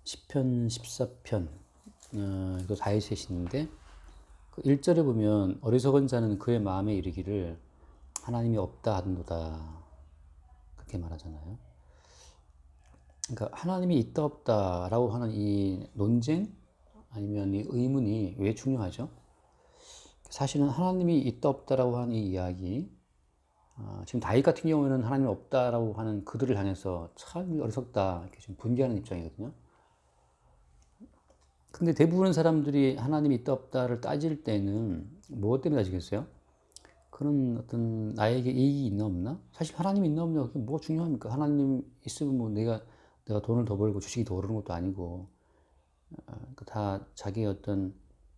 시편 14편 이거 다윗의 시인데 그 1절에 보면 어리석은 자는 그의 마음에 이르기를 하나님이 없다 하는도다 그렇게 말하잖아요. 그러니까 하나님이 있다 없다라고 하는 이 논쟁 아니면 이 의문이 왜 중요하죠? 사실은 하나님이 있다 없다라고 하는 이 이야기 지금 다윗 같은 경우에는 하나님이 없다라고 하는 그들을 향해서 참 어리석다 이렇게 좀 분개하는 입장이거든요. 근데 대부분의 사람들이 하나님이 있다 없다를 따질 때는 무엇 때문에 따지겠어요? 그런 어떤 나에게 이익이 있나 없나? 사실 하나님이 있나 없나 그게 뭐가 중요합니까? 하나님 있으면 뭐 내가 돈을 더 벌고 주식이 더 오르는 것도 아니고 다 자기의 어떤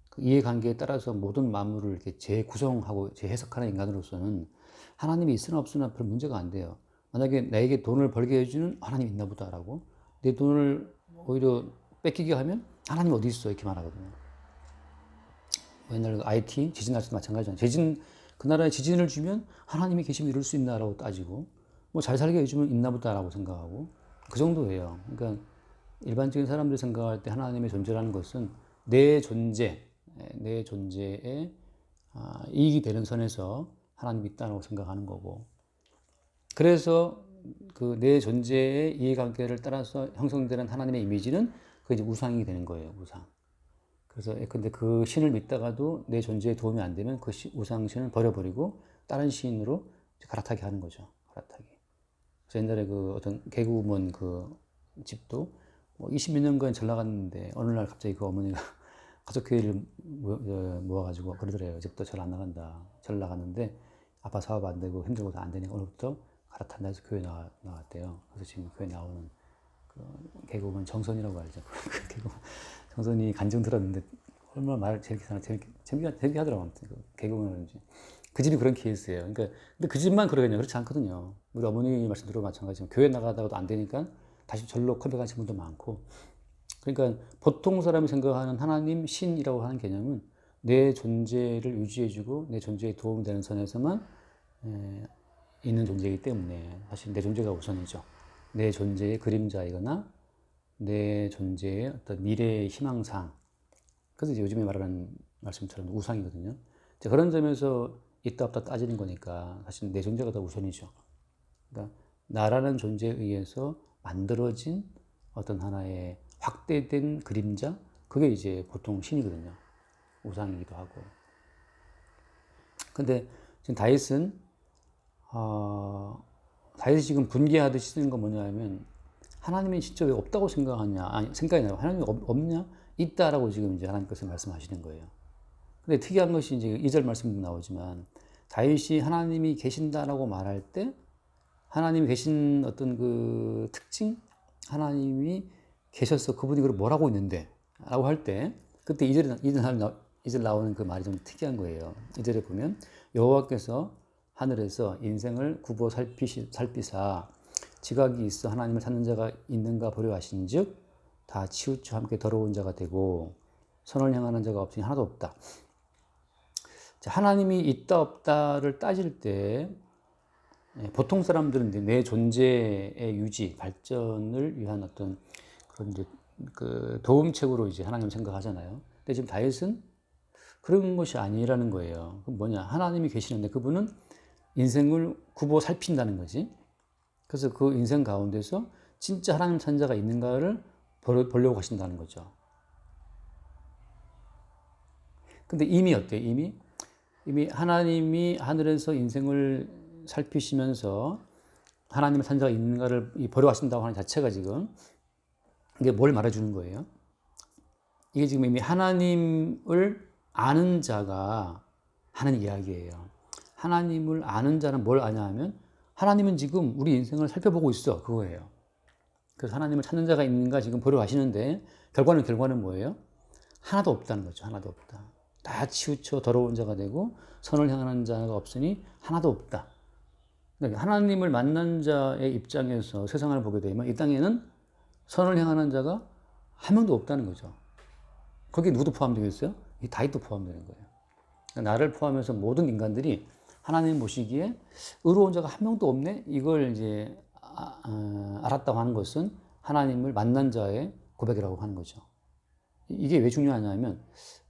그 이해관계에 따라서 모든 만물을 이렇게 재구성하고 재해석하는 인간으로서는 하나님이 있으나 없으나 별 문제가 안 돼요. 만약에 나에게 돈을 벌게 해주는 하나님 있나 보다라고 내 돈을 오히려 뺏기게 하면 하나님 어디 있어 이렇게 말하거든요. 옛날 IT 지진 날 때도 마찬가지잖아요. 그 나라에 지진을 주면 하나님이 계시면 이럴 수 있나라고 따지고 뭐 잘 살게 해주면 있나 보다라고 생각하고 그 정도예요. 그러니까 일반적인 사람들이 생각할 때 하나님의 존재라는 것은 내 존재에 이익이 되는 선에서 하나님이 있다고 생각하는 거고 그래서 그 내 존재의 이해관계를 따라서 형성되는 하나님의 이미지는 그 이제 우상이 되는 거예요. 우상. 그래서 근데 그 신을 믿다가도 내 존재에 도움이 안 되면 그 우상 신을 버려버리고 다른 신으로 갈아타게 하는 거죠. 갈아타기. 그래서 옛날에 그 어떤 개그우먼 그 집도 뭐 20몇 년간 잘 나갔는데 어느 날 갑자기 그 어머니가 가족회의를 모아가지고 그러더래요. 이제부터 잘 안 나간다. 잘 나갔는데 아빠 사업 안 되고 힘들고 다 안 되니까 오늘부터 갈아탄다 해서 교회 나왔대요. 그래서 지금 교회 나오는 그 개그우먼 정선이라고 알죠. 그 개그우먼 정선이 간증 들었는데 얼마나 말을 재밌게 하더라고. 아무튼 그 개그우먼인지 그 집이 그런 케이스예요. 그러니까 근데 그 집만 그러겠냐? 그렇지 않거든요. 우리 어머니 말씀 들어도 마찬가지지만 교회 나가다가도 안 되니까 다시 절로 컴백하신 분도 많고. 그러니까 보통 사람이 생각하는 하나님 신이라고 하는 개념은 내 존재를 유지해주고 내 존재에 도움이 되는 선에서만 있는 존재이기 때문에 사실 내 존재가 우선이죠. 내 존재의 그림자이거나 내 존재의 어떤 미래의 희망상. 그래서 이제 요즘에 말하는 말씀처럼 우상이거든요. 그런 점에서 있다 없다 따지는 거니까 사실 내 존재가 더 우선이죠. 그러니까 나라는 존재에 의해서 만들어진 어떤 하나의 확대된 그림자, 그게 이제 보통 신이거든요. 우상이기도 하고. 근데 지금 다윗이 지금 분개하듯이 쓰는 건 뭐냐면 하나님이 진짜 왜 없다고 생각하냐? 아니, 생각이 나요. 하나님이 없냐? 있다라고 지금 이제 하나님께서 말씀하시는 거예요. 근데 특이한 것이 이제 2절 말씀도 나오지만 다윗이 하나님이 계신다라고 말할 때 하나님이 계신 어떤 그 특징, 하나님이 계셔서 그분이 그걸 뭘 하고 있는데 라고 할 때 그때 2절 나오는 그 말이 좀 특이한 거예요. 2절에 보면 여호와께서 하늘에서 인생을 굽어 살피사 지각이 있어 하나님을 찾는 자가 있는가 보려 하신즉 다 치우쳐 함께 더러운 자가 되고 선을 향하는 자가 없으니 하나도 없다. 하나님이 있다 없다를 따질 때 보통 사람들은 내 존재의 유지, 발전을 위한 어떤 그런 이제 그 도움책으로 이제 하나님을 생각하잖아요. 근데 지금 다윗은 그런 것이 아니라는 거예요. 그럼 뭐냐? 하나님이 계시는데 그분은 인생을 굽어 살핀다는 거지. 그래서 그 인생 가운데서 진짜 하나님 찾는 자가 있는가를 보려고 하신다는 거죠. 근데 이미 어때요? 이미 하나님이 하늘에서 인생을 살피시면서 하나님의 찾는 자가 있는가를 보려 하신다고 하는 자체가 지금 이게 뭘 말해주는 거예요? 이게 지금 이미 하나님을 아는 자가 하는 이야기예요. 하나님을 아는 자는 뭘 아냐 하면 하나님은 지금 우리 인생을 살펴보고 있어. 그거예요. 그래서 하나님을 찾는 자가 있는가 지금 보려 하시는데 결과는 뭐예요? 하나도 없다는 거죠. 하나도 없다. 다 치우쳐 더러운 자가 되고 선을 향하는 자가 없으니 하나도 없다. 그러니까 하나님을 만난 자의 입장에서 세상을 보게 되면 이 땅에는 선을 향하는 자가 한 명도 없다는 거죠. 거기에 누구도 포함되겠어요? 이 다윗도 포함되는 거예요. 그러니까 나를 포함해서 모든 인간들이 하나님 보시기에 의로운 자가 한 명도 없네? 이걸 이제 알았다고 하는 것은 하나님을 만난 자의 고백이라고 하는 거죠. 이게 왜 중요하냐면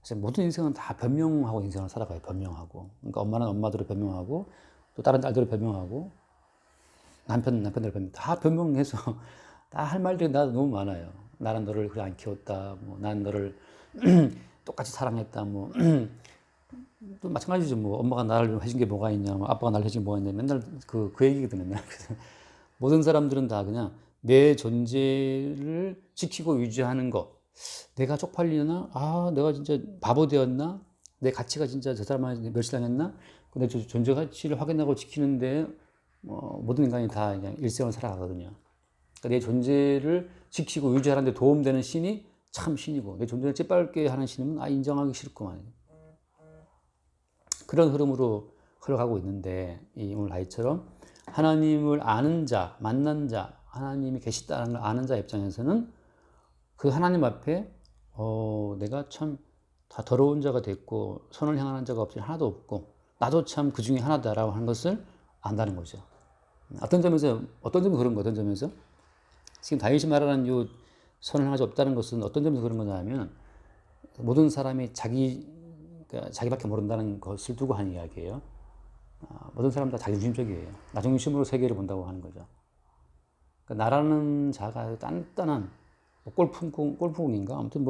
사실 모든 인생은 다 변명하고 인생을 살아가요. 변명하고. 그러니까 엄마는 엄마대로 변명하고 또 다른 딸대로 변명하고 남편은 남편대로 변명. 다 변명해서 다 할 말들이 나 너무 많아요. 나는 너를 그래 안 키웠다. 뭐 나는 너를 똑같이 사랑했다. 뭐 또 마찬가지죠. 뭐 엄마가 나를 해준 게 뭐가 있냐. 뭐 아빠가 나를 해준 게 뭐가 있냐. 맨날 그 얘기거든요. 맨날. 모든 사람들은 다 그냥 내 존재를 지키고 유지하는 것. 내가 쪽팔리나? 아, 내가 진짜 바보 되었나? 내 가치가 진짜 저 사람한테 멸시당했나? 내 존재 가치를 확인하고 지키는데 모든 인간이 다 그냥 일생을 살아가거든요. 그러니까 내 존재를 지키고 유지하는 데 도움되는 신이 참 신이고 내 존재를 찌빨게 하는 신은 인정하기 싫구만. 그런 흐름으로 흘러가고 있는데 이 오늘 나이처럼 하나님을 아는 자, 만난 자, 하나님이 계시다는 걸 아는 자 입장에서는 그 하나님 앞에 내가 참 다 더러운 자가 됐고 선을 향하는 자가 없지 하나도 없고 나도 참 그 중에 하나다라고 하는 것을 안다는 거죠. 어떤 점에서 그런 거 어떤 점에서 지금 다윗이 말하는 요 선을 향하지 없다는 것은 어떤 점에서 그런 거냐면 모든 사람이 그러니까 자기밖에 모른다는 것을 두고 하는 이야기예요. 모든 사람 다 자기중심적이에요. 나중심으로 세계를 본다고 하는 거죠. 그러니까 나라는 자가 단단한 골프공인가 아무튼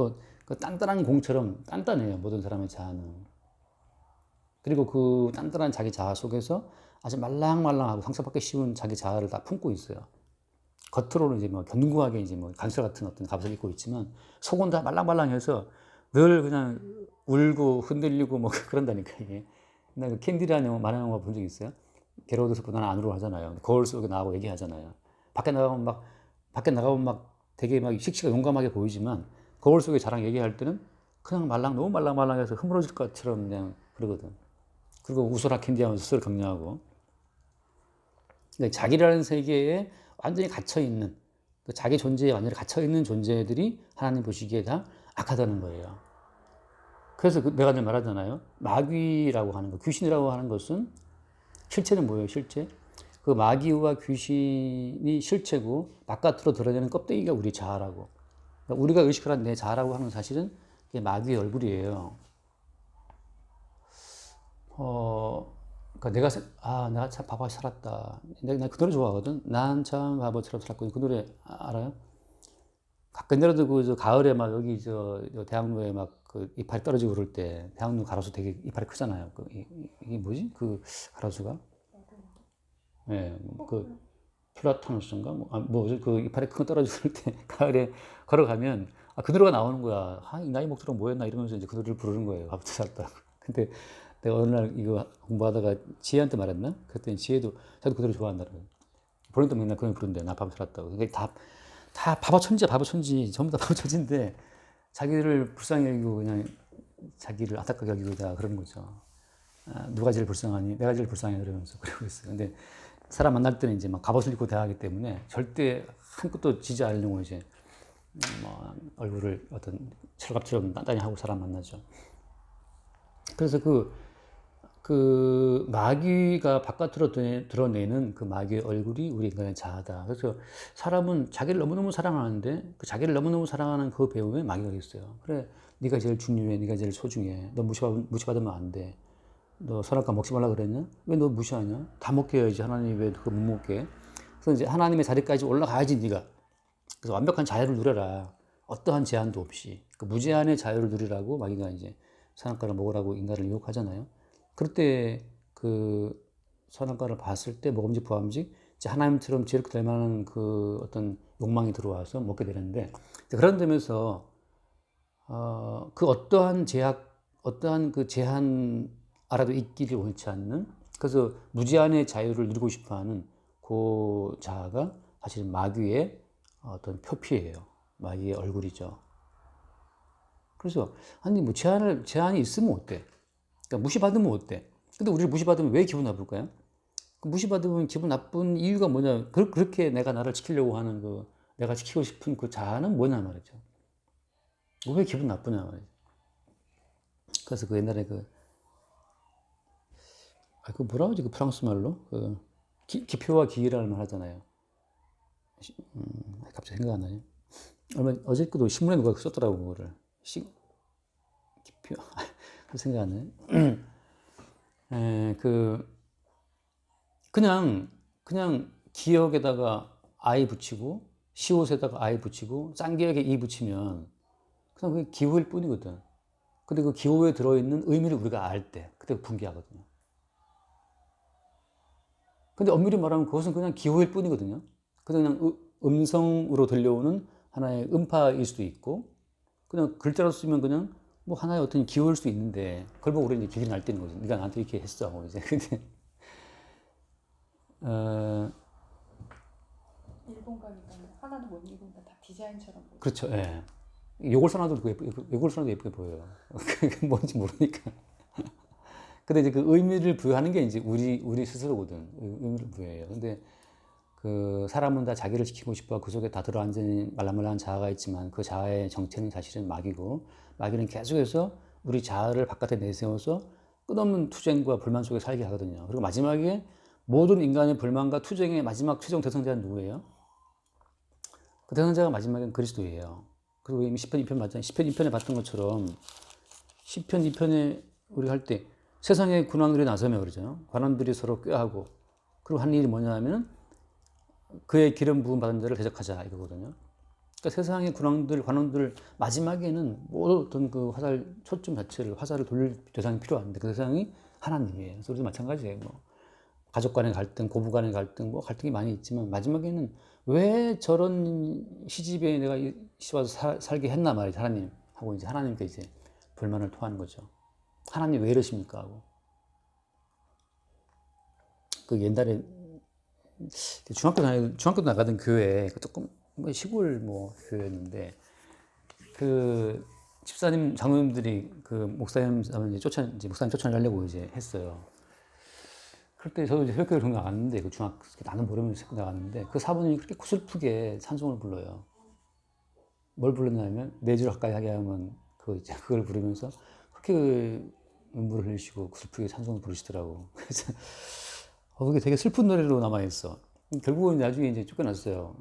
그 단단한 공처럼 단단해요. 모든 사람의 자아는. 그리고 그 단단한 자기 자아 속에서 아주 말랑말랑하고 상처받기 쉬운 자기 자아를 다 품고 있어요. 겉으로는 이제 뭐 견고하게 이제 뭐 강철 같은 어떤 값을 입고 있지만 속은 다 말랑말랑해서 늘 그냥 울고 흔들리고 뭐 그런다니까 이게. 나 그 캔디라는 만화 영화 본 적 있어요? 게로드에서 나는 안 울어 하잖아요. 거울 속에 나하고 얘기하잖아요. 밖에 나가면 막 되게 막 씩씩하게 용감하게 보이지만 거울 속에 자랑 얘기할 때는 그냥 너무 말랑말랑해서 흐물어질 것처럼 그냥 그러거든. 그리고 웃어라 캔디 하면서 스스로 격려하고. 그러니까 자기라는 세계에 완전히 갇혀있는, 자기 존재에 완전히 갇혀있는 존재들이 하나님 보시기에 다 악하다는 거예요. 그래서 내가 늘 말하잖아요. 마귀라고 하는 거, 귀신이라고 하는 것은 실체는 뭐예요, 실체? 그 마귀와 귀신이 실체고 바깥으로 드러내는 껍데기가 우리 자아라고. 그러니까 우리가 의식을 한 내 자아라고 하는 사실은 그게 마귀의 얼굴이에요. 그러니까 내가 참 바보같이 살았다. 내가 그 노래 좋아하거든. 난 참 바보처럼 살았고 그 노래 알아요? 가끔이라도 그 가을에 막 여기 대학로에 막 그 이파리 떨어지고 그럴 때 대학로 가로수 되게 이파리 크잖아요. 이게 뭐지? 그 가로수가? 예, 그 플라타누스인가? 그 이파리 큰 거 떨어지고 그럴 때 가을에 걸어가면 그 노래가 나오는 거야. 이 나이 먹도록 뭐였나 이러면서 이제 그 노래를 부르는 거예요. 바보같이 살았다. 근데 내가 어느 날 이거 공부하다가 지혜한테 말했나? 그랬더니 지혜도 자기도 그 노래 좋아한다는 거예요. 본인도 맨날 그런 부른대. 나 바보 살았다고. 그게 다 바보 천지야, 바보 천지. 전부 다 바보 천지인데 자기를 불쌍히 여기고 그냥 자기를 안타깝게 여기고 다 그러는 거죠. 누가 제일 불쌍하니? 내가 제일 불쌍해 그러면서 그러고 있어요. 근데 사람 만날 때는 이제 막 갑옷을 입고 대하기 때문에 절대 한 끗도 지지 않으려고 이제 뭐 얼굴을 어떤 철갑처럼 단단히 하고 사람 만나죠. 그래서 그 마귀가 바깥으로 드러내는 그 마귀의 얼굴이 우리 인간의 자아다. 그래서 사람은 자기를 너무너무 사랑하는데 그 자기를 너무너무 사랑하는 그 배후에 마귀가 있어요. 그래, 네가 제일 중요해, 네가 제일 소중해. 너 무시받으면 안 돼. 너 선악과 먹지 말라 그랬냐? 왜 너 무시하냐? 다 먹게 해야지. 하나님이 왜 그거 못 먹게 해? 그래서 이제 하나님의 자리까지 올라가야지 네가. 그래서 완벽한 자유를 누려라. 어떠한 제한도 없이. 그 무제한의 자유를 누리라고 마귀가 이제 선악과를 먹으라고 인간을 유혹하잖아요. 그럴 때 그 선악과를 봤을 때 먹음직 부함직 이제 하나님처럼 지혜롭게 될 만한 그 어떤 욕망이 들어와서 먹게 되는데 그런 점에서 그 어떠한 그 제한 아래도 있기를 원치 않는 그래서 무제한의 자유를 누리고 싶어하는 그 자아가 사실 마귀의 어떤 표피예요. 마귀의 얼굴이죠. 그래서 아니 뭐 제한이 있으면 어때? 그러니까 무시받으면 어때? 근데 우리를 무시받으면 왜 기분 나쁠까요? 무시받으면 기분 나쁜 이유가 뭐냐? 그렇게 내가 나를 지키려고 하는 내가 지키고 싶은 그 자아는 뭐냐 말이죠. 왜 기분 나쁘냐 말이죠. 그래서 그 옛날에 그 뭐라 그러지? 그 프랑스 말로 기표와 기이라는 말 하잖아요. 갑자기 생각 안 나요. 어저께도 신문에 누가 썼더라고, 그거를. 기표, 생각 안 나. 그냥 기역에다가 아이 붙이고, 시옷에다가 아이 붙이고, 쌍기역에 이 붙이면, 그냥 그게 기호일 뿐이거든. 근데 그 기호에 들어있는 의미를 우리가 알 때, 그때 분개하거든요. 근데 엄밀히 말하면 그것은 그냥 기호일 뿐이거든요. 그냥 음성으로 들려오는 하나의 음파일 수도 있고, 그냥 글자로 쓰면 그냥 뭐 하나의 어떤 기호일 수도 있는데, 그걸 보고 우리는 이제 기준을 알 때는 거죠. 네가 나한테 이렇게 했어. 하고 이제. 근데, 일본 가니까 하나도 못 읽으니까 다 디자인처럼 보여. 그렇죠. 예. 요걸 써놔도 요걸 써놔도 예쁘게 보여요. 그게 뭔지 모르니까. 근데 이제 그 의미를 부여하는 게 이제 우리 스스로거든. 의미를 부여해요. 근데 그 사람은 다 자기를 지키고 싶어 그 속에 다 들어앉은 말랑말랑한 자아가 있지만 그 자아의 정체는 사실은 마귀고 마귀는 계속해서 우리 자아를 바깥에 내세워서 끝없는 투쟁과 불만 속에 살게 하거든요. 그리고 마지막에 모든 인간의 불만과 투쟁의 마지막 최종 대상자는 누구예요? 그 대상자가 마지막엔 그리스도예요. 그리고 이미 시편 2편 봤잖아요. 시편 2편에 봤던 것처럼 시편 2편에 우리 할 때 세상의 군왕들이 나서며 그러죠. 관원들이 서로 꾀하고 그리고 하는 일이 뭐냐 하면 그의 기름 부음 받은 자를 대적하자 이거거든요. 그러니까 세상의 관원들 마지막에는 모든 그 화살 초점 자체를 화살을 돌릴 대상이 필요한데 그 대상이 하나님이에요. 그래서 우리도 마찬가지예요. 뭐 가족 간의 갈등, 고부 간의 갈등, 뭐 갈등이 많이 있지만 마지막에는 왜 저런 시집에 내가 와서 살게 했나 말이죠. 하나님 하고 이제 하나님께 이제 불만을 토하는 거죠. 하나님 왜 이러십니까? 하고 그 옛날에 중학교 나가던 교회 조금 뭐 시골 뭐 교회였는데 그 집사님 장로님들이 그 목사님 목사님 쫓아내려고 이제 했어요. 그때 저도 이제 새벽교회 를 나갔는데 그 나는 모르면서 나갔는데 그 사부님이 그렇게 슬프게 찬송을 불러요. 뭘 불렀냐면 네 줄 가까이 하게 하면 그걸 부르면서 그렇게 눈물을 흘리시고 슬프게 찬송을 부르시더라고. 그래서 그게 되게 슬픈 노래로 남아 있어. 결국은 나중에 이제 쫓겨났어요.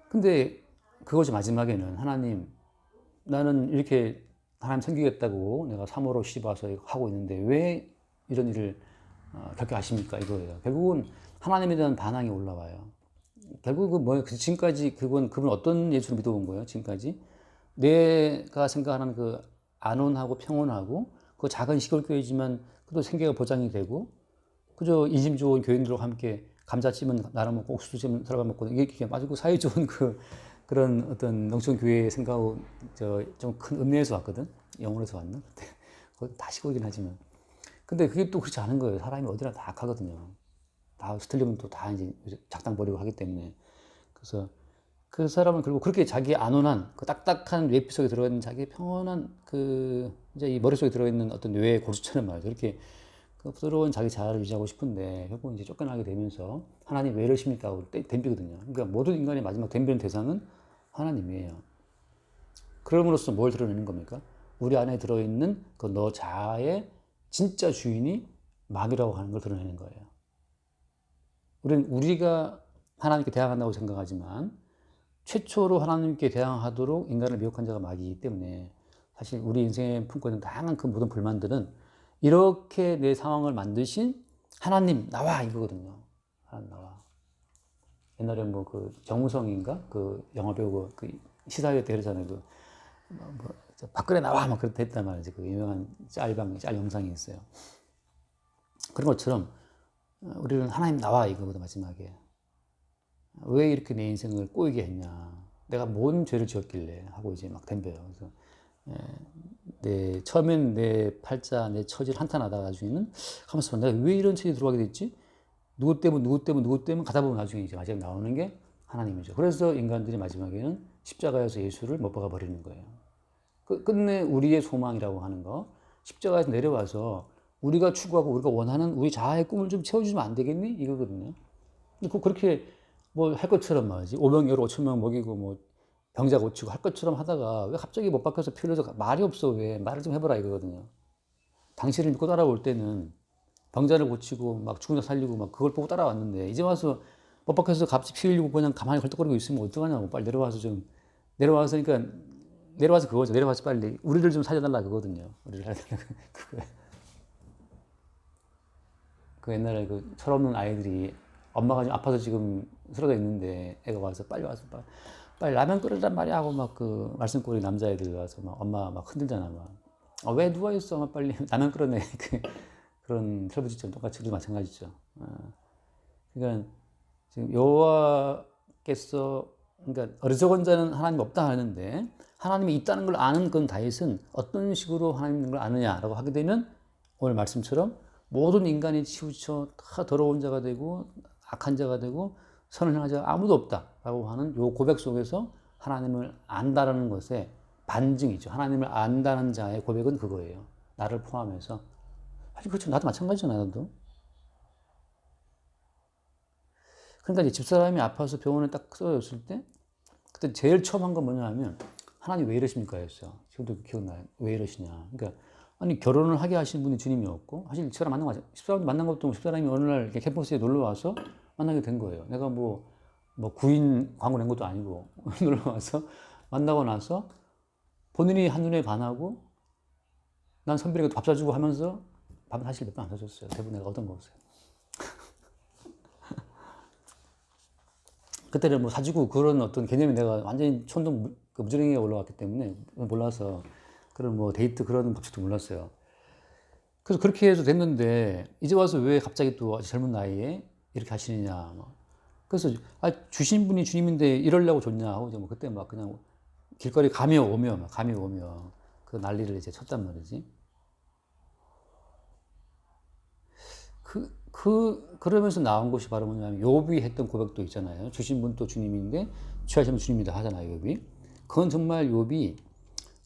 근데 그것이 마지막에는 하나님 나는 이렇게 하나님 섬기겠다고 내가 사모로 시집 와서 하고 있는데 왜 이런 일을 겪게 하십니까? 이거예요. 결국은 하나님에 대한 반항이 올라와요. 결국은 뭐예요? 지금까지 그분 어떤 예수를 믿어온 거예요? 지금까지 내가 생각하는 그 안온하고 평온하고 그 작은 시골 교회지만 그래도 생계가 보장이 되고 그저 인심 좋은 교인들과 함께 감자찜은 나눠 먹고 옥수수 찜은 서로 먹고 이게 아주 사이 좋은 그런 어떤 농촌 교회의 생각하고 좀 큰 읍내에서 왔거든. 영월에서 왔나? 다 시골이긴 하지만. 근데 그게 또 그렇지 않은 거예요. 사람이 어디나 다 악하거든요. 다 스틀리면 또 다 이제 작당 버리고 하기 때문에. 그래서 그 사람은 결국 그렇게 자기 안온한 그 딱딱한 뇌피 속에 들어있는 자기 평온한 이제 이 머릿속에 들어있는 어떤 뇌의 고수처럼 말이죠. 이렇게 그 부드러운 자기 자아를 유지하고 싶은데 결국 이제 쫓겨나게 되면서 하나님 왜 이러십니까? 하고 덤비거든요. 그러니까 모든 인간의 마지막 덤비는 대상은 하나님이에요. 그럼으로써 뭘 드러내는 겁니까? 우리 안에 들어있는 그 너 자아의 진짜 주인이 마귀라고 하는 걸 드러내는 거예요. 우리가 하나님께 대항한다고 생각하지만 최초로 하나님께 대항하도록 인간을 미혹한 자가 마귀이기 때문에 사실 우리 인생에 품고 있는 다양한 그 모든 불만들은 이렇게 내 상황을 만드신 하나님 나와 이거거든요. 하나님 나와. 옛날에 뭐 그 정우성인가 그 영화 배우 그 시사회 때 그러잖아요. 박근혜 나와 막 그렇게 했단 말이지. 그 유명한 짤 영상이 있어요. 그런 것처럼 우리는 하나님 나와 이거거든 마지막에. 왜 이렇게 내 인생을 꼬이게 했냐. 내가 뭔 죄를 지었길래 하고 이제 막 덤벼요. 그래서 처음엔 내 팔자, 내 처지를 한탄하다가 나중에는 가만있어 봐. 내가 왜 이런 처지에 들어가게 됐지? 누구 때문에 가다 보면 나중에 이제 마지막에 나오는 게 하나님이죠. 그래서 인간들이 마지막에는 십자가에서 예수를 못 박아 버리는 거예요. 끝내 우리의 소망이라고 하는 거 십자가에서 내려와서 우리가 추구하고 우리가 원하는 우리 자아의 꿈을 좀 채워주면 안 되겠니? 이거거든요. 근데 그렇게 뭐 할 것처럼 말이지 5명, 5천 명 먹이고 뭐 병자 고치고 할 것처럼 하다가 왜 갑자기 못 박혀서 피 흘려서 말이 없어 왜 말을 좀 해보라 이거거든요. 당신을 믿고 따라올 때는 병자를 고치고 막 죽은 자 살리고 막 그걸 보고 따라왔는데 이제 와서 못 박혀서 갑자기 피 흘리고 그냥 가만히 걸떡거리고 있으면 어떡하냐고. 빨리 내려와서 좀, 내려와서, 그러니까, 내려와서 그거죠. 내려와서 빨리 우리를 좀 살려달라 그거거든요. 우리를 살려달라. 그거. 그 옛날에 그 철없는 아이들이 엄마가 좀 아파서 지금 쓰러져 있는데 애가 와서 빨리 와서 빨리 라면 끓이란 말이야 하고 막 그 말썽꾸러기 남자애들 와서 막 엄마 막 흔들잖아 막. 왜 누워있어? 막 빨리 라면 끓여내. 그런 철부지처럼 똑같이 우리 마찬가지죠. 그러니까 지금 여호와께서 그러니까 어리석은 자는 하나님 없다 하는데 하나님이 있다는 걸 아는 건 다윗은 어떤 식으로 하나님 있는 걸 아느냐라고 하게 되면 오늘 말씀처럼 모든 인간이 치우쳐 다 더러운 자가 되고 악한 자가 되고 선을 행한 자가 아무도 없다라고 하는 요 고백 속에서 하나님을 안다라는 것의 반증이죠. 하나님을 안다는 자의 고백은 그거예요. 나를 포함해서. 사실 그렇죠. 나도 마찬가지잖아요. 나도. 그러니까 이제 집사람이 아파서 병원에 딱 쓰러졌을 때 그때 제일 처음 한 건 뭐냐 하면 하나님 왜 이러십니까? 였어요. 지금도 기억나요. 왜 이러시냐. 그러니까 아니 결혼을 하게 하신 분이 주님이었고 사실 집사람 만난 거 집사람 만난 것도 집사람이 어느 날 이렇게 캠퍼스에 놀러 와서 만나게 된 거예요. 내가 뭐 구인 광고 낸 것도 아니고 놀러 와서 만나고 나서 본인이 한눈에 반하고 난 선배에게 밥 사주고 하면서 밥은 사실 몇 번 안 사줬어요. 대부분 내가 얻은 거였어요. 그때는 뭐 사주고 그런 어떤 개념이 내가 완전히 천둥 무지랭이가 올라왔기 때문에 몰라서 그런 뭐 데이트 그런 법칙도 몰랐어요. 그래서 그렇게 해서 됐는데 이제 와서 왜 갑자기 또 젊은 나이에 이렇게 하시느냐. 그래서 주신 분이 주님인데 이러려고 줬냐 하고 이제 뭐 그때 막 그냥 길거리 가며 오며 그 난리를 이제 쳤단 말이지. 그러면서 나온 것이 바로 뭐냐면 욥이 했던 고백도 있잖아요. 주신 분 또 주님인데 취하신 분 주님이다 하잖아요. 욥이. 그건 정말 욥이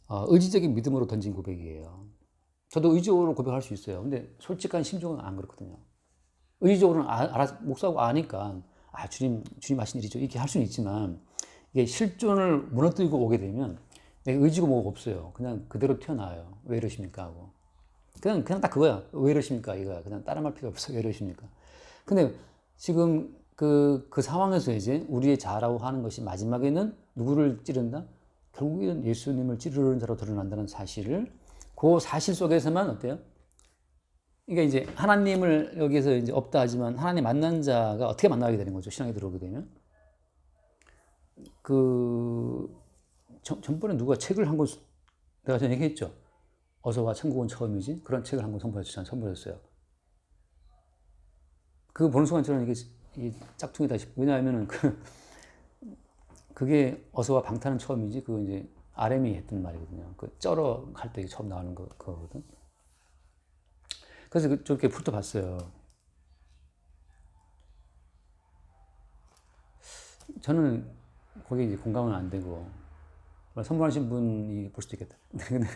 의지적인 믿음으로 던진 고백이에요. 저도 의지적으로 고백할 수 있어요. 근데 솔직한 심정은 안 그렇거든요. 의지적으로는 목사하고 아니까 주님 하신 일이죠. 이렇게 할 수는 있지만 이게 실존을 무너뜨리고 오게 되면 내가 의지고 뭐가 없어요. 그냥 그대로 튀어나와요. 왜 이러십니까 하고. 그냥 딱 그거야. 왜 이러십니까? 이거야. 그냥 따라 말 필요 없어. 왜 이러십니까? 근데 지금 그 상황에서 이제 우리의 자라고 하는 것이 마지막에는 누구를 찌른다? 결국에는 예수님을 찌르는 자로 드러난다는 사실을 그 사실 속에서만 어때요? 그러니까 이제 하나님을 여기서 이제 없다 하지만 하나님 만난 자가 어떻게 만나게 되는 거죠? 신앙에 들어오게 되면. 전번에 누가 책을 한 권, 내가 전에 얘기했죠. 어서와 천국은 처음이지? 그런 책을 한 권 선보였어요. 그거 보는 순간 저는 이게 짝퉁이다 싶고, 왜냐하면은 그게 어서와 방탄은 처음이지, 그거 이제 RM이 했던 말이거든요. 그 쩔어 할 때 처음 나오는 거거든. 그래서 저렇게 훑어봤어요. 저는 거기에 이제 공감은 안 되고, 선물하신 분이 볼 수도 있겠다. 근데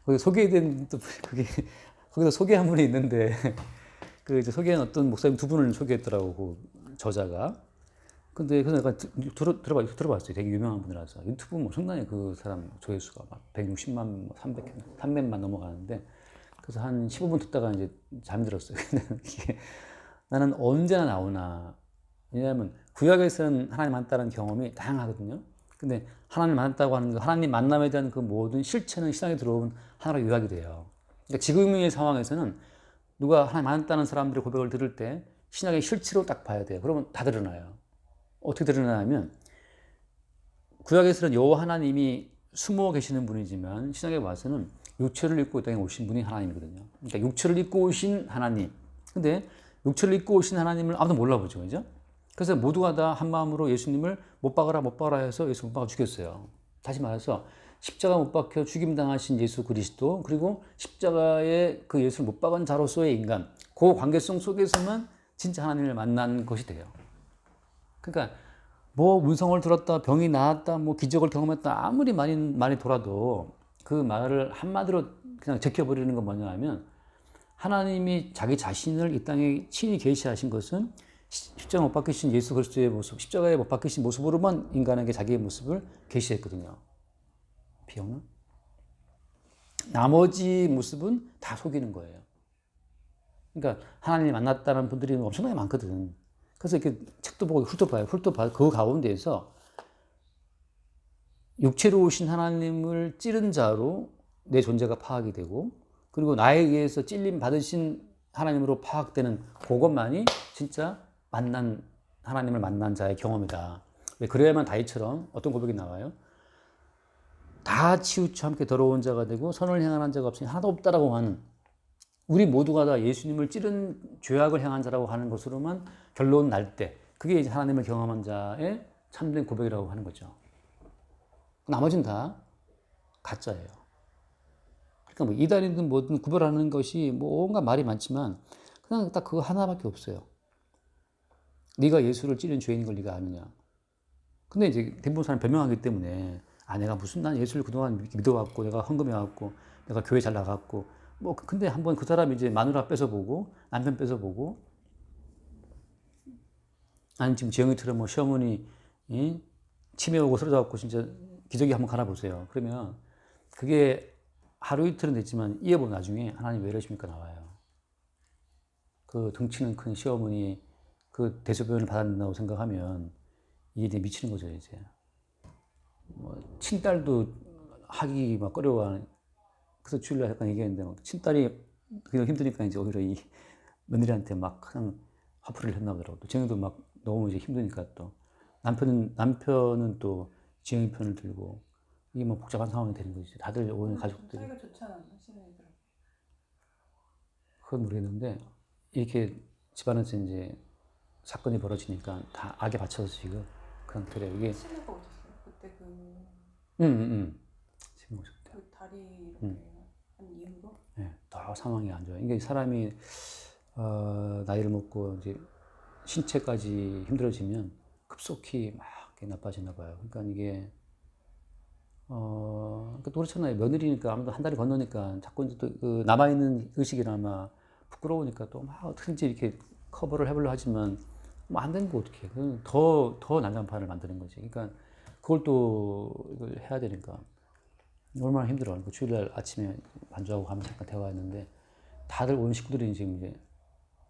거기 소개된 또 거기서 소개한 분이 있는데 그 이제 소개한 어떤 목사님 두 분을 소개했더라고 그 저자가. 근데 그래서 내가 들어봤어요. 되게 유명한 분이라서 유튜브 뭐 상당히 그 사람 조회수가 막 160만, 300만 넘어가는데 그래서 한 15분 듣다가 이제 잠이 들었어요. 이게 나는 언제나 나오나. 왜냐하면 구약에서는 하나님 만났다는 경험이 다양하거든요. 근데 하나님 만났다고 하는 거, 하나님 만남에 대한 그 모든 실체는 신앙에 들어온 하나로 요약이 돼요. 그러니까 지금의 상황에서는 누가 하나님 만났다는 사람들의 고백을 들을 때 신약의 실체로 딱 봐야 돼요. 그러면 다 드러나요. 어떻게 드러나냐면 구약에서는 여호와 하나님이 숨어 계시는 분이지만 신약에 와서는 육체를 입고 이 땅에 오신 분이 하나님이거든요. 그러니까 육체를 입고 오신 하나님. 근데 육체를 입고 오신 하나님을 아무도 몰라보죠. 그죠? 그래서 모두가 다 한 마음으로 예수님을 못 박아라 해서 예수 못 박아 죽였어요. 다시 말해서 십자가 못 박혀 죽임당하신 예수 그리스도, 그리고 십자가에 그 예수를 못 박은 자로서의 인간, 그 관계성 속에서만 진짜 하나님을 만난 것이 돼요. 그러니까 뭐 문성을 들었다, 병이 나았다, 뭐 기적을 경험했다, 아무리 많이 돌아도 그 말을 한마디로 그냥 제껴버리는 건 뭐냐 하면 하나님이 자기 자신을 이 땅에 친히 계시하신 것은 십자가 못 박히신 예수 그리스도의 모습, 십자가에 못 박히신 모습으로만 인간에게 자기의 모습을 계시했거든요. 비오나? 나머지 모습은 다 속이는 거예요. 그러니까 하나님 만났다는 분들이 엄청나게 많거든. 그래서 이렇게 책도 보고 훑어봐요. 그 가운데에서 육체로 오신 하나님을 찌른 자로 내 존재가 파악이 되고, 그리고 나에 의해서 찔림 받으신 하나님으로 파악되는 그것만이 진짜 하나님을 만난 자의 경험이다. 그래야만 다윗처럼 어떤 고백이 나와요? 다 치우쳐 함께 더러운 자가 되고 선을 행하는 자가 없으니 하나도 없다라고 하는, 우리 모두가 다 예수님을 찌른 죄악을 행한 자라고 하는 것으로만 결론 날 때, 그게 이제 하나님을 경험한 자의 참된 고백이라고 하는 거죠. 나머지는 다 가짜예요. 그러니까 뭐 이단이든 뭐든 구별하는 것이 뭐 온갖 말이 많지만 그냥 딱 그거 하나밖에 없어요. 네가 예수를 찌른 죄인인 걸 네가 아느냐. 근데 이제 대부분 사람 변명하기 때문에 내가 무슨, 난 예수를 그동안 믿어왔고 내가 헌금해왔고 내가 교회 잘 나갔고 뭐, 근데 한번 그 사람이 이제 마누라 뺏어보고 남편 뺏어보고, 아니 지금 지영이처럼 뭐 시어머니 치매 오고 쓰러져갖고 진짜 기저귀 한번 갈아보세요. 그러면 그게 하루 이틀은 됐지만 이어보면 나중에 하나님 왜 이러십니까 나와요. 그 덩치는 큰 시어머니 그 대소변을 받았다고 생각하면 이게 이제 미치는 거죠. 이제 뭐 친딸도 하기 막 꺼려워하는. 그래서 주일날 약간 얘기했는데 친딸이 그냥 힘드니까 이제 오히려 이 며느리한테 막 그냥 화풀이를 했나 보더라고. 또 지영이도 막 너무 이제 힘드니까 또 남편은 또 지영이 편을 들고, 이게 뭐 복잡한 상황이 되는 거지. 다들 오는 가족들이. 사이가 좋지 않았나 신랑이들. 그건 모르겠는데 이렇게 집안에서 이제 사건이 벌어지니까 다 악에 받쳐서 지금 그냥 그래 이게. 신랑가 오셨어요? 그때 지금 오셨대. 그 다리 이렇게 한 이후로? 네, 더 상황이 안 좋아요. 이게 사람이 나이를 먹고 이제 신체까지 힘들어지면 급속히 막 나빠지나 봐요. 그러니까 이게 그러니까 그렇잖아요. 며느리니까 아무래도 한 달이 건너니까 자꾸 이제 또 그 남아있는 의식이나마 부끄러우니까 또 막 어떻게든지 이렇게 커버를 해보려 하지만 뭐 안 되는 거 어떻게? 더 난장판을 만드는 거지. 그러니까 그걸 또 이걸 해야 되니까 얼마나 힘들어. 그 주일날 아침에 반주하고 가면서 잠깐 대화했는데 다들 온 식구들이 지금 이제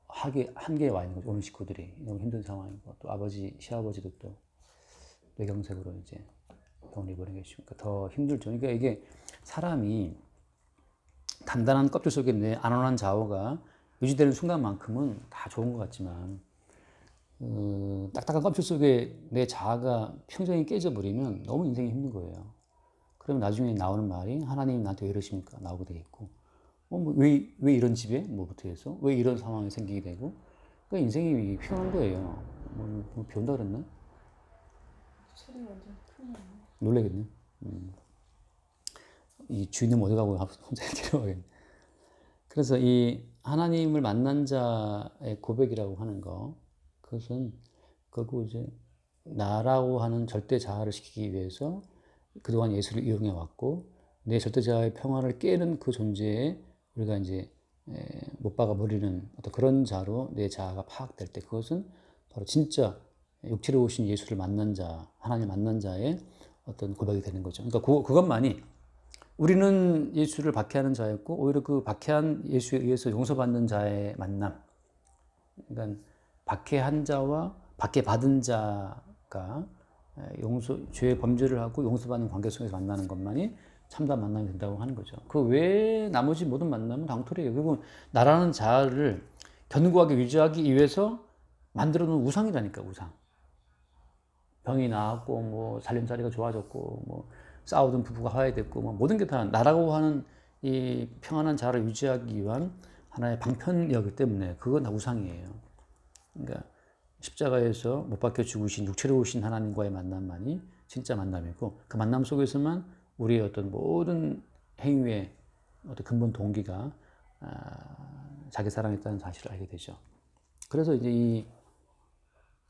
한계에 와 있는 거죠. 온 식구들이 너무 힘든 상황이고, 또 아버지, 시아버지도 또 뇌경색으로 이제 병원에 입원해 계시니까 더 힘들죠. 그러니까 이게 사람이 단단한 껍질 속에 내 안온한 자오가 유지되는 순간만큼은 다 좋은 것 같지만 딱딱한 껍질 속에 내 자아가 평정이 깨져버리면 너무 인생이 힘든 거예요. 그러면 나중에 나오는 말이 하나님 나한테 왜 이러십니까? 나오게 되겠고, 왜 이런 집에 뭐부터 해서 왜 이런 상황이 생기게 되고, 그러니까 인생이 필요한 거예요. 뭐 배운다 그랬나? 소리 완전 큰일 났네. 놀라겠네. 이 주인은 어디 가고 혼자 데려가겠네. 그래서 이 하나님을 만난 자의 고백이라고 하는 거, 그것은 그거 이제 나라고 하는 절대 자아를 시키기 위해서 그동안 예수를 이용해 왔고, 내 절대 자아의 평화를 깨는 그 존재에 우리가 이제 못 박아 버리는 어떤 그런 자로 내 자아가 파악될 때, 그것은 바로 진짜 육체로 오신 예수를 만난 자, 하나님 만난 자의 어떤 고백이 되는 거죠. 그러니까 그것만이 우리는 예수를 박해하는 자였고, 오히려 그 박해한 예수에 의해서 용서받는 자의 만남. 그러니까 박해한 자와 박해받은 자가 죄의 범죄를 하고 용서받는 관계 속에서 만나는 것만이 참다운 만남이 된다고 하는 거죠. 그 외에 나머지 모든 만남은 엉터리예요. 그리고 나라는 자아를 견고하게 유지하기 위해서 만들어 놓은 우상이라니까, 우상. 병이 나았고, 뭐, 살림살이가 좋아졌고, 뭐, 싸우던 부부가 화해됐고, 뭐, 모든 게 다 나라고 하는 이 평안한 자아를 유지하기 위한 하나의 방편이었기 때문에 그건 다 우상이에요. 그러니까 십자가에서 못 박혀 죽으신 육체로 오신 하나님과의 만남만이 진짜 만남이고, 그 만남 속에서만 우리의 어떤 모든 행위의 어떤 근본 동기가 자기 사랑했다는 사실을 알게 되죠. 그래서 이제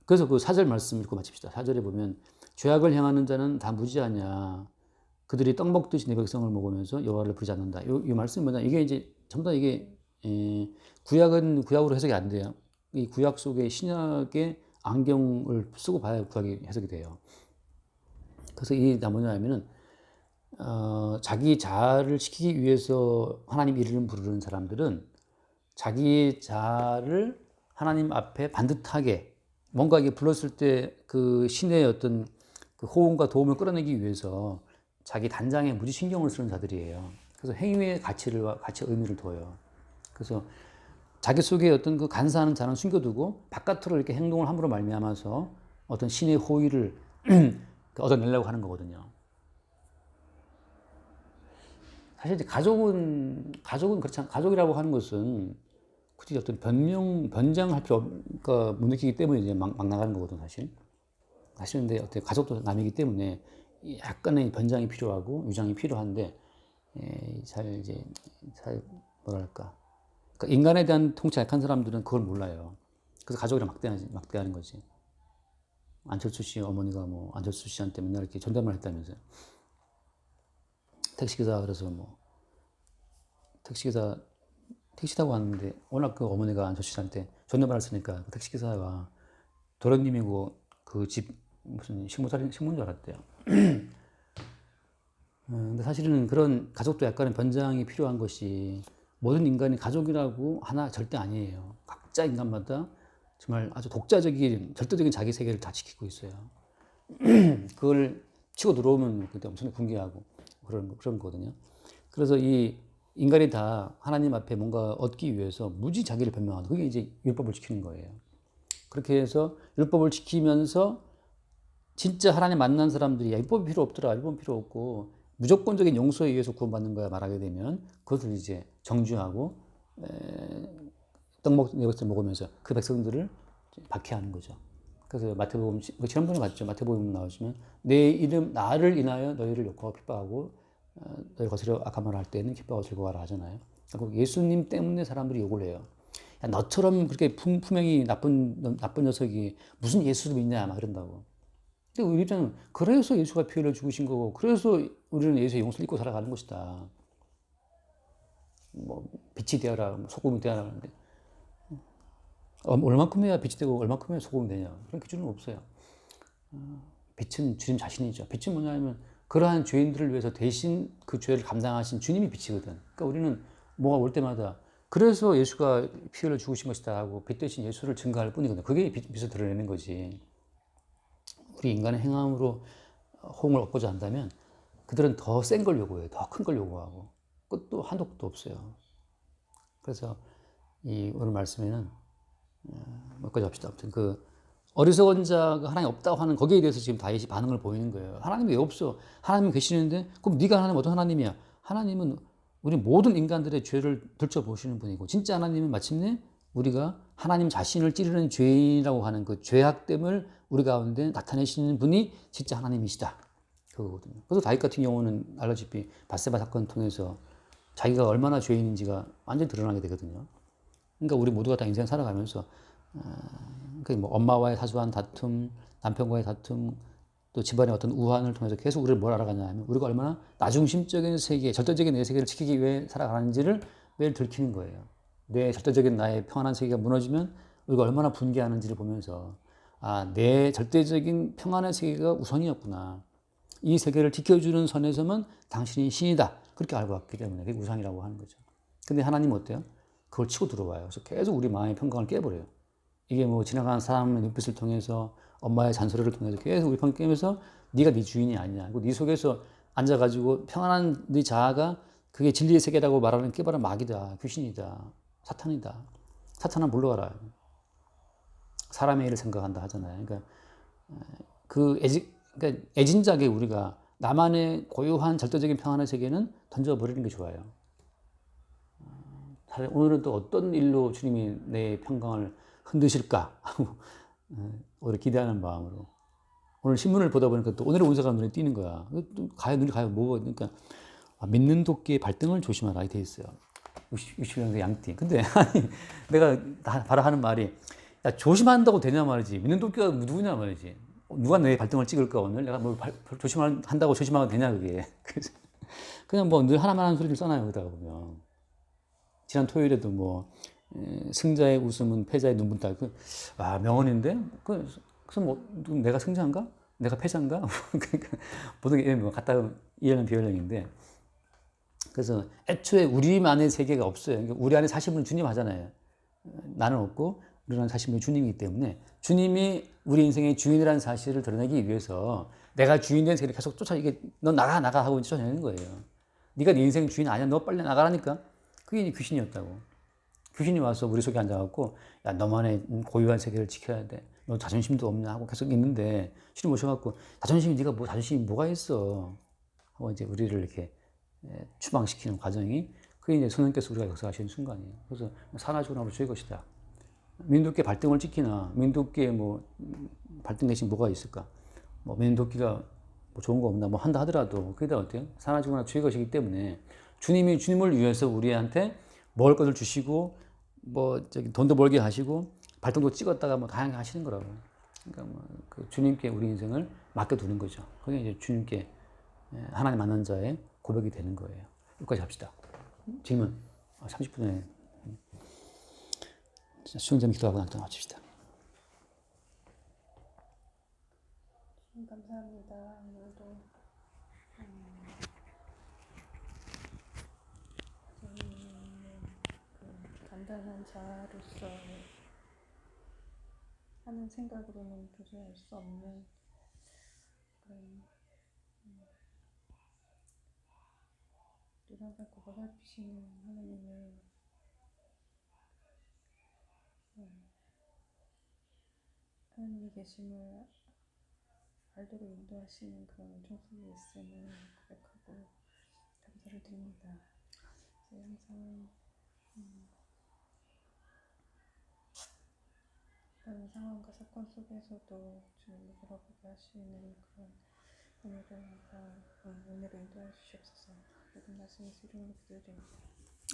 그래서 그 4절 말씀 읽고 마칩시다. 4절에 보면 죄악을 행하는 자는 다 무지하냐, 그들이 떡 먹듯이 내 백성을 먹으면서 여호와를 부르지 않는다. 이 말씀이 뭐냐, 이게 이제 전부 다 이게 구약은 구약으로 해석이 안 돼요. 이 구약 속에 신약의 안경을 쓰고 봐야 구약이 해석이 돼요. 그래서 이게 뭐냐 하면은 자기 자아를 지키기 위해서 하나님 이름을 부르는 사람들은 자기 자아를 하나님 앞에 반듯하게 뭔가 이게 불렀을 때 그 신의 어떤 그 호응과 도움을 끌어내기 위해서 자기 단장에 무지 신경을 쓰는 자들이에요. 그래서 행위의 가치와 가치 의미를 둬요. 그래서 자기 속에 어떤 그 간사하는 자는 숨겨두고 바깥으로 이렇게 행동을 함으로 말미암아서 어떤 신의 호의를 얻어내려고 하는 거거든요. 사실 이제 가족은 그렇지 않, 가족이라고 하는 것은 굳이 어떤 변장할 필요 그러니까 못 느끼기 때문에 이제 막 나가는 거거든 사실. 사실은 근데 어떻게 가족도 남이기 때문에 약간의 변장이 필요하고 유장이 필요한데 잘 뭐랄까. 그러니까 인간에 대한 통치 약한 사람들은 그걸 몰라요. 그래서 가족이랑 막대하는 거지. 안철수 씨 어머니가 뭐 안철수 씨한테 맨날 이렇게 전담을 했다면서요. 택시기사 그래서 뭐 택시기사 택시 타고 왔는데 워낙 그 어머니가 안철수 씨한테 존댓말을 쓰니까 그 택시기사가 도련님이고 그 집 무슨 식모인 줄 알았대요. 근데 사실은 그런 가족도 약간의 변장이 필요한 것이 모든 인간이 가족이라고 하나 절대 아니에요. 각자 인간마다 정말 아주 독자적인 절대적인 자기 세계를 다 지키고 있어요. 그걸 치고 들어오면 그때 엄청 분개하고 그런 거거든요. 그래서 이 인간이 다 하나님 앞에 뭔가 얻기 위해서 무지 자기를 변명하는 그게 이제 율법을 지키는 거예요. 그렇게 해서 율법을 지키면서 진짜 하나님 만난 사람들이 야, 율법이 필요 없더라. 율법 필요 없고 무조건적인 용서에 의해서 구원받는 거야 말하게 되면 그것을 이제 정죄하고 떡 먹으면서 그 백성들을 박해하는 거죠. 그래서 마태복음 지난번에 봤죠. 마태복음 나오시면 내 이름 나를 인하여 너희를 욕하고 핍박하고 너희 거스려 악한 말을 할 때는 기뻐하고 즐거워하라 하잖아요. 그리고 예수님 때문에 사람들이 욕을 해요. 야, 너처럼 그렇게 품행이 나쁜 녀석이 무슨 예수를 믿냐 막 그런다고. 근데 우리 입장은 그래서 예수가 피 흘려 죽으신 거고 그래서 우리는 예수의 용서를 입고 살아가는 것이다. 뭐 빛이 되어라, 소금이 되어라 하는데 얼만큼 해야 빛이 되고 얼만큼 해야 소금이 되냐 그런 기준은 없어요. 빛은 주님 자신이죠. 빛은 뭐냐면 그러한 죄인들을 위해서 대신 그 죄를 감당하신 주님이 빛이거든. 그러니까 우리는 뭐가 올 때마다 그래서 예수가 피 흘려 죽으신 것이다 하고 빛 대신 예수를 증거할 뿐이거든. 그게 빛을 드러내는 거지. 우리 인간의 행함으로 호응을 얻고자 한다면 그들은 더 센 걸 요구해요. 더 큰 걸 요구하고 끝도 한도 끝도 없어요. 그래서 이 오늘 말씀에는 뭐까지 합시다. 아무튼 그 어리석은 자가 하나님 없다고 하는 거기에 대해서 지금 다윗이 반응을 보이는 거예요. 하나님이 왜 없어? 하나님이 계시는데 그럼 네가 하나님 어떤 하나님이야? 하나님은 우리 모든 인간들의 죄를 들춰보시는 분이고 진짜 하나님은 마침내 우리가 하나님 자신을 찌르는 죄인이라고 하는 그 죄악됨을 우리 가운데 나타내시는 분이 진짜 하나님이시다. 그거거든요. 그래서 다윗 같은 경우는 알다시피 밧세바 사건을 통해서 자기가 얼마나 죄인인지가 완전히 드러나게 되거든요. 그러니까 우리 모두가 다 인생 살아가면서 뭐 엄마와의 사소한 다툼, 남편과의 다툼, 또 집안의 어떤 우환을 통해서 계속 우리를 뭘 알아가냐 하면 우리가 얼마나 나중심적인 세계, 절대적인 내 세계를 지키기 위해 살아가는지를 매일 들키는 거예요. 내 절대적인 나의 평안한 세계가 무너지면 우리가 얼마나 분개하는지를 보면서 아, 내 절대적인 평안의 세계가 우선이었구나. 이 세계를 지켜주는 선에서만 당신이 신이다. 그렇게 알고 왔기 때문에 그게 우상이라고 하는 거죠. 근데 하나님은 어때요? 그걸 치고 들어와요. 그래서 계속 우리 마음의 평강을 깨버려요. 이게 뭐 지나가는 사람의 눈빛을 통해서 엄마의 잔소리를 통해서 계속 우리 평강 깨면서 네가 네 주인이 아니냐. 그리고 네 속에서 앉아가지고 평안한 네 자아가 그게 진리의 세계라고 말하는 깨발은 마귀다. 귀신이다. 사탄이다. 사탄아 물러가라. 사람의 일을 생각한다 하잖아요. 그러니까 그러니까 애진작에 우리가 나만의 고요한 절대적인 평안의 세계는 던져버리는 게 좋아요. 오늘은 또 어떤 일로 주님이 내 평강을 흔드실까 하고 오늘 기대하는 마음으로 오늘 신문을 보다 보니까 또 오늘의 운세가 눈에 띄는 거야. 또 눈이 가요. 뭐가 그러니까 믿는 도끼의 발등을 조심하라 이렇게 돼 있어요. 60년대 양띠. 근데 아니 내가 바로 하는 말이 야, 조심한다고 되냐 말이지. 믿는 도끼가 누구냐 말이지. 누가 내 발등을 찍을까 오늘 내가 뭘 조심한다고 조심하면 되냐 그게. 그냥 뭐 늘 하나만 하는 소리를 써놔요 그러다가 보면. 지난 토요일에도 뭐 승자의 웃음은 패자의 눈물다. 아 명언인데 그래서 뭐 내가 승자인가? 내가 패자인가? 그러니까 모든 게 뭐 갖다 이해는 비현령인데 그래서 애초에 우리만의 세계가 없어요. 그러니까 우리 안에 사신 분은 주님 하잖아요. 나는 없고 우리 안에 사신 분이 주님이기 때문에 주님이 우리 인생의 주인이라는 사실을 드러내기 위해서 내가 주인 된 세계를 계속 이게 너 나가 하고 쫓아내는 거예요. 네가 네 인생 주인 아니야. 너 빨리 나가라니까. 그게 이제 귀신이었다고. 귀신이 와서 우리 속에 앉아갖고 야 너만의 고유한 세계를 지켜야 돼. 너 자존심도 없냐 하고 계속 있는데 주님 오셔갖고 자존심이 뭐가 있어 하고 이제 우리를 이렇게 추방시키는 과정이 그게 이제 성령께서 우리가 역사하시는 순간이에요. 그래서 사나 죽으나 주의 것이다. 민도끼 발등을 찍히나 민도끼에 뭐 발등 대신 뭐가 있을까? 뭐 민도끼가 뭐 좋은 거 없나 뭐 한다 하더라도 그게 다 어때요? 사나 죽으나 주의 것이기 때문에 주님이 주님을 위해서 우리한테 먹을 것을 주시고 뭐 저기 돈도 벌게 하시고 발등도 찍었다가 뭐 다양하게 하시는 거라고. 그러니까 뭐 그 주님께 우리 인생을 맡겨두는 거죠. 그게 이제 주님께 하나님 만난 자의 고백이 되는 거예요. 여기까지 합시다. 질문 30분에 수영자님 기도하고 나서 마칩시다. 감사합니다. 오늘도 저희는 그 간단한 자로서 하는 생각으로는 도저히 알 수 없는 그런 우리를 항상 보살피시는 하나님을 하나님이 계심을 알도록 인도하시는 그런 총성이 있음을 고백하고 감사를 드립니다. 항상 다른 상황과 사건 속에서도 주님을 돌아보게 하시는 그런 은혜로 인도해 주시옵소서. 모든 말씀 예수 이름으로 기도드립니다.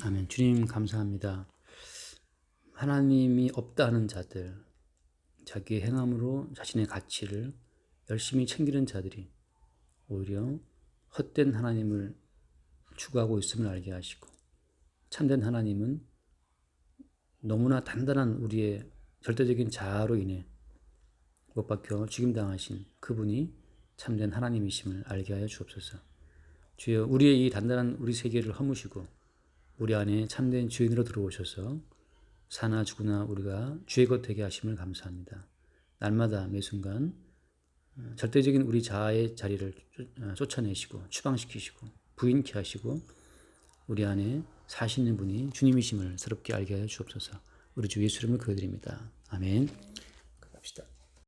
아멘. 주님 감사합니다. 하나님이 없다 하는 자들, 자기의 행함으로 자신의 가치를 열심히 챙기는 자들이 오히려 헛된 하나님을 추구하고 있음을 알게 하시고 참된 하나님은 너무나 단단한 우리의 절대적인 자아로 인해 못 박혀 죽임당하신 그분이 참된 하나님이심을 알게 하여 주옵소서. 주여 우리의 이 단단한 우리 세계를 허무시고 우리 안에 참된 주인으로 들어오셔서 사나 죽으나 우리가 주의 것 되게 하심을 감사합니다. 날마다 매 순간 절대적인 우리 자아의 자리를 쫓아내시고 추방시키시고 부인케 하시고 우리 안에 사시는 분이 주님이심을 새롭게 알게 하여 주옵소서. 우리 주 예수 이름을 기도드립니다. 아멘. 갑시다.